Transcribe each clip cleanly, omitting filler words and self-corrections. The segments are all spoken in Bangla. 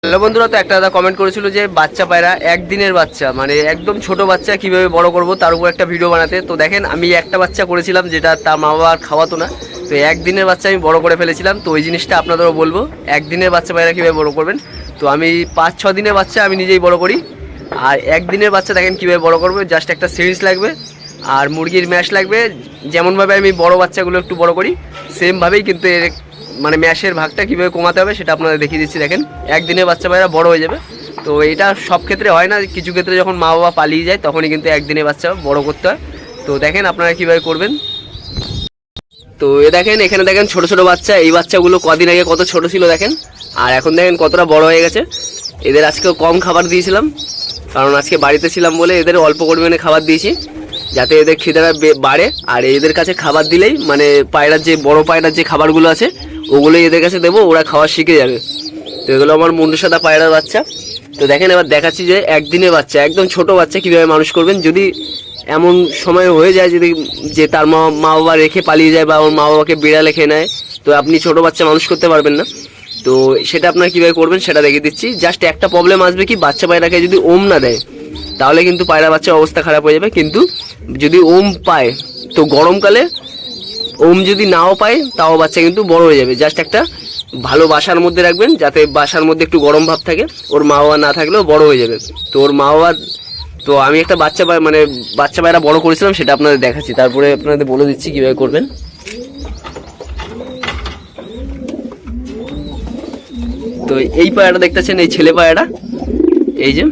হ্যালো বন্ধুরা, তো একটা দাদা কমেন্ট করেছিল যে বাচ্চা পায়রা একদিনের বাচ্চা মানে একদম ছোট বাচ্চা কিভাবে বড় করব তার উপর একটা ভিডিও বানাতে। তো দেখেন আমি একটা বাচ্চা করেছিলাম যেটা তার মা বাবা আর খাওয়াতো না, তো একদিনের বাচ্চা আমি বড় করে ফেলেছিলাম। তো ওই জিনিসটা আপনাদেরও বলবো, একদিনের বাচ্চা পায়রা কীভাবে বড় করবেন। তো আমি 5-6 দিনের বাচ্চা আমি নিজেই বড় করি, আর একদিনের বাচ্চা দেখেন কীভাবে বড় করবো। জাস্ট একটা সিরিজ লাগবে আর মুরগির ম্যাশ লাগবে। যেমনভাবে আমি বড় বাচ্চাগুলো একটু বড় করি সেমভাবেই কিন্তু এর মানে ম্যাশের ভাগটা কীভাবে কমাতে হবে সেটা আপনাদের দেখিয়ে দিচ্ছি। দেখেন একদিনের বাচ্চা পায়রা বড় হয়ে যাবে। তো এটা সব ক্ষেত্রে হয় না, কিছু ক্ষেত্রে যখন মা বাবা পালিয়ে যায় তখনই কিন্তু একদিনের বাচ্চা বড় করতে হয়। তো দেখেন আপনারা কীভাবে করবেন। তো দেখেন এখানে দেখেন ছোট ছোট বাচ্চা, এই বাচ্চাগুলো কদিন আগে কত ছোট ছিল দেখেন, আর এখন দেখেন কতটা বড় হয়ে গেছে। এদের আজকেও কম খাবার দিয়েছিলাম, কারণ আজকে বাড়িতে ছিলাম বলে এদের অল্প পরিমাণে খাবার দিয়েছি যাতে এদের খিদেটা বাড়ে। আর এদের কাছে খাবার দিলেই মানে পায়রার যে বড় পায়রার যে খাবারগুলো আছে ওগুলোই এদের কাছে দেবো, ওরা খাওয়া শিখে যাবে। তো এগুলো আমার মুন্ডু সাদা পায়রার বাচ্চা। তো দেখেন এবার দেখাচ্ছি যে একদিনের বাচ্চা একদম ছোট বাচ্চা কীভাবে মানুষ করবেন। যদি এমন সময় হয়ে যায় যদি যে তার মা বাবা রেখে পালিয়ে যায় বা ওর মা বাবাকে বিড়ালে খেয়ে নেয়, তো আপনি ছোট বাচ্চা মানুষ করতে পারবেন না। তো সেটা আপনারা কীভাবে করবেন সেটা দেখিয়ে দিচ্ছি। জাস্ট একটা প্রবলেম আসবে কি, বাচ্চা পায়রাকে যদি ওম না দেয় তাহলে কিন্তু পায়রা বাচ্চার অবস্থা খারাপ হয়ে যাবে। কিন্তু যদি ওম পায় তো গরমকালে ওম যদি নাও পায় তাও বাচ্চা কিন্তু বড় হয়ে যাবে। জাস্ট একটা ভালো বাসার মধ্যে রাখবেন যাতে বাসার মধ্যে একটু গরম ভাব থাকে, ওর মা বাবা না থাকলেও বড় হয়ে যাবে। তো ওর মা বাবা, তো আমি একটা বাচ্চা পায়রা বড় করেছিলাম সেটা আপনাদের দেখাচ্ছি, তারপরে আপনাদের বলে দিচ্ছি কীভাবে করবেন। তো এই পায়রাটা দেখতেছেন, এই ছেলে পায়রাটা, এই যে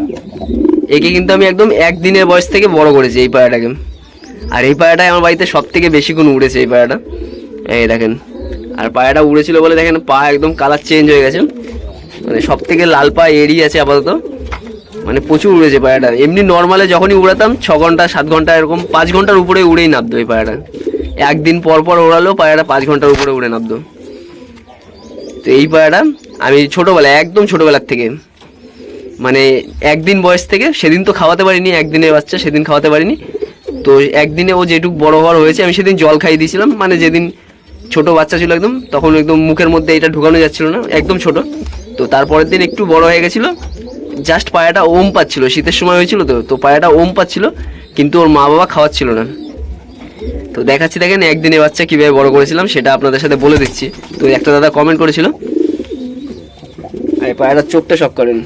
একে কিন্তু আমি একদম একদিনের বয়স থেকে বড় করেছি এই পায়রাটাকে। আর এই পায়রাটাই আমার বাড়িতে সব থেকে বেশিক্ষণ উড়েছে এই পায়রাটা, এই দেখেন। আর পায়রাটা উড়েছিল বলে দেখেন পা একদম কালার চেঞ্জ হয়ে গেছে, মানে সব থেকে লাল পা এরই আছে আপাতত, মানে প্রচুর উড়েছে পায়রাটা। এমনি নর্মালে যখনই উড়াতাম 6 ঘন্টা 7 ঘন্টা এরকম 5 ঘন্টার উপরে উড়েই নামতো এই পায়রাটা। একদিন পর পর ওড়ালেও পায়রাটা 5 ঘন্টার উপরে উড়ে নামতো। তো এই পায়রাটা আমি ছোটোবেলায় একদম ছোটোবেলার থেকে মানে একদিন বয়স থেকে, সেদিন তো খাওয়াতে পারিনি, একদিনের বাচ্চা সেদিন খাওয়াতে পারিনি। তো একদিনে ও যেটুকু বড় হওয়ার হয়েছে আমি সেদিন জল খাইয়ে দিয়েছিলাম, মানে যেদিন ছোট বাচ্চা ছিল একদম, তখন একদম মুখের মধ্যে এটা ঢুকানো যাচ্ছিল না, একদম ছোট। তো তারপরের দিন একটু বড় হয়ে গেছিলো, জাস্ট পায়রাটা ওম পাচ্ছিল, শীতের সময় হয়েছিল তো পায়রাটা ওম পাচ্ছিল, কিন্তু ওর মা বাবা খাওয়াচ্ছিল না। তো দেখাচ্ছি দেখেন একদিনের বাচ্চা কীভাবে বড় করেছিলাম সেটা আপনাদের সাথে বলে দিচ্ছি। তো একটা দাদা কমেন্ট করেছিল, আর পায়রাটার চোখটা শখ করেন,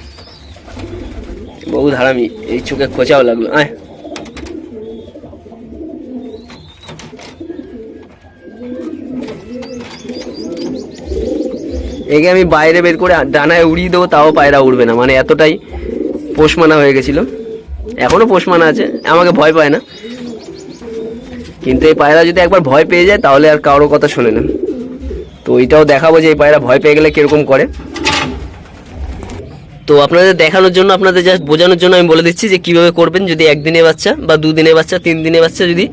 বহু ধারামি, এই চোখে খোঁচাও লাগলো। একে আমি বাইরে বের করে ডানায় উড়িয়ে দেবো তাও পায়রা উড়বে না, মানে এতটাই পোষমানা হয়ে গেছিল। এখনও পোষমানা আছে, আমাকে ভয় পায় না, কিন্তু এই পায়রা যদি একবার ভয় পেয়ে যায় তাহলে আর কারোর কথা শোনে না। তো এইটাও দেখাবো যে এই পায়রা ভয় পেয়ে গেলে কীরকম করে। তো আপনাদের দেখানোর জন্য, আপনাদের জাস্ট বোঝানোর জন্য আমি বলে দিচ্ছি যে কীভাবে করবেন। যদি একদিনের বাচ্চা বা 2 দিনের বাচ্চা 3 দিনের বাচ্চা যদি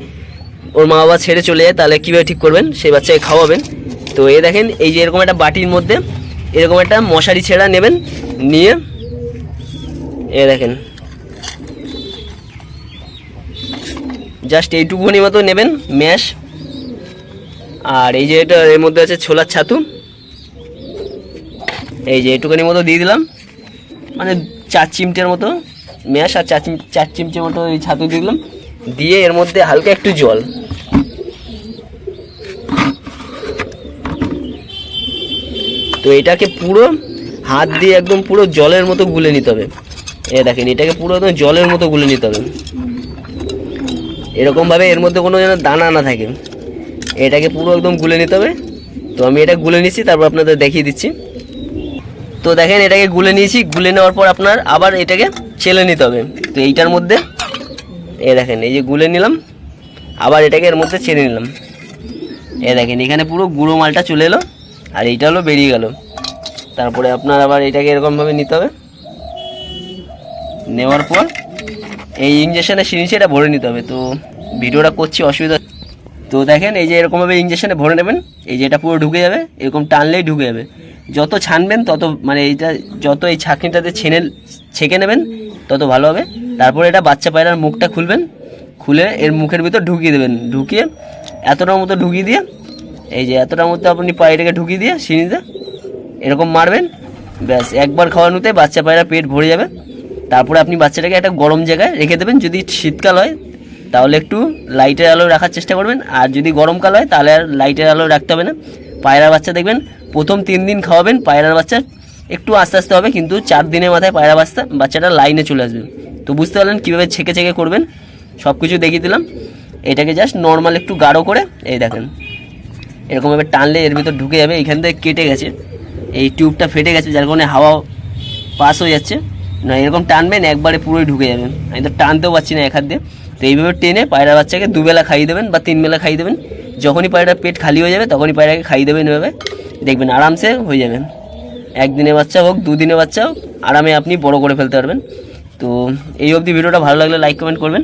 ওর মা বাবা ছেড়ে চলে যায় তাহলে কীভাবে ঠিক করবেন, সেই বাচ্চাকে খাওয়াবেন। তো এই দেখেন এই যে এরকম একটা বাটির মধ্যে এরকম একটা মশারি ছেঁড়া নেবেন, নিয়ে এ দেখেন জাস্ট এইটুকুনি মতো নেবেন ম্যাশ। আর এই যে এটা এর মধ্যে আছে ছোলার ছাতু, এই যে এইটুকুনি মতো দিয়ে দিলাম, মানে 4 চিমটের মতো ম্যাশ আর 4 চিমটের মতো এই ছাতু দিয়ে দিলাম, দিয়ে এর মধ্যে হালকা একটু জল, তো এটাকে পুরো হাত দিয়ে একদম পুরো জলের মতো গুলে নিতে হবে। দেখেন এটাকে পুরো একদম জলের মতো গুলে নিতে হবে, এরকমভাবে এর মধ্যে কোনো যেন দানা না থাকে, এটাকে পুরো একদম গুলে নিতে হবে। তো আমি এটা গুলে নিচ্ছি, তারপর আপনাদের দেখিয়ে দিচ্ছি। তো দেখেন এটাকে গুলে নিয়েছি, গুলে নেওয়ার পর আপনার আবার এটাকে ছেলে নিতে হবে। তো এইটার মধ্যে দেখেন এই যে গুলে নিলাম, আবার এটাকে এর মধ্যে ছেড়ে নিলাম, দেখেন এখানে পুরো গুঁড়ো মালটা চলে এলো, আর এইটা হলো বেরিয়ে গেল। তারপরে আপনার আবার এটাকে এরকমভাবে নিতে হবে, নেওয়ার পর এই ইঞ্জেকশনের সিরিঞ্জে এটা ভরে নিতে হবে। তো ভিডিওটা করছি অসুবিধা। তো দেখেন এই যে এরকমভাবে ইঞ্জেকশনে ভরে নেবেন, এই যে এটা পুরো ঢুকে যাবে, এরকম টানলেই ঢুকে যাবে। যত ছানবেন তত মানে এইটা যত এই ছাঁকনিটাতে ছেঁকে নেবেন তত ভালো হবে। তারপরে এটা বাচ্চা পায়রার মুখটা খুলবেন, খুলে এর মুখের ভিতর ঢুকিয়ে দেবেন, ঢুকিয়ে এতটার মতো ঢুকিয়ে দিয়ে এই যে এতটার মধ্যে আপনি পায়রাটাকে ঢুকিয়ে দিয়ে সিরিঞ্জে এরকম মারবেন, ব্যাস একবার খাওয়ানোতে বাচ্চা পায়রা পেট ভরে যাবে। তারপরে আপনি বাচ্চাটাকে একটা গরম জায়গায় রেখে দেবেন। যদি শীতকাল হয় তাহলে একটু লাইটের আলো রাখার চেষ্টা করবেন, আর যদি গরমকাল হয় তাহলে আর লাইটের আলো রাখতে হবে না। পায়রার বাচ্চা দেখবেন প্রথম 3 দিন খাওয়াবেন, পায়রার বাচ্চা একটু আস্তে আস্তে হবে, কিন্তু 4 দিনের মাথায় পায়রা বাচ্চাটা লাইনে চলে আসবে। তো বুঝতে পারলেন কীভাবে ছেঁকে ছেঁকে করবেন, সব কিছু দেখিয়ে দিলাম। এটাকে জাস্ট নর্মাল একটু গাঢ় করে এই দেখেন এরকমভাবে টানলে এর ভিতর ঢুকে যাবে। এইখান থেকে কেটে গেছে, এই টিউবটা ফেটে গেছে, যার কারণে হাওয়া পাস হয়ে যাচ্ছে না। এরকম টানবেন একবারে পুরোই ঢুকে যাবেন। আমি তো টানতেও পারছি না এক হাত দিয়ে। তো এইভাবে টেনে পায়রা বাচ্চাকে 2 বেলা খাইয়ে দেবেন বা 3 বেলা খাইয়ে দেবেন। যখনই পায়রার পেট খালি হয়ে যাবে তখনই পায়রাকে খাইয়ে দেবেন। এভাবে দেখবেন আরামসে হয়ে যাবেন। 1 দিনের বাচ্চা হোক 2 দিনের বাচ্চা হোক আরামে আপনি বড় করে ফেলতে পারবেন। তো এই অবধি ভিডিওটা ভালো লাগলে লাইক কমেন্ট করবেন।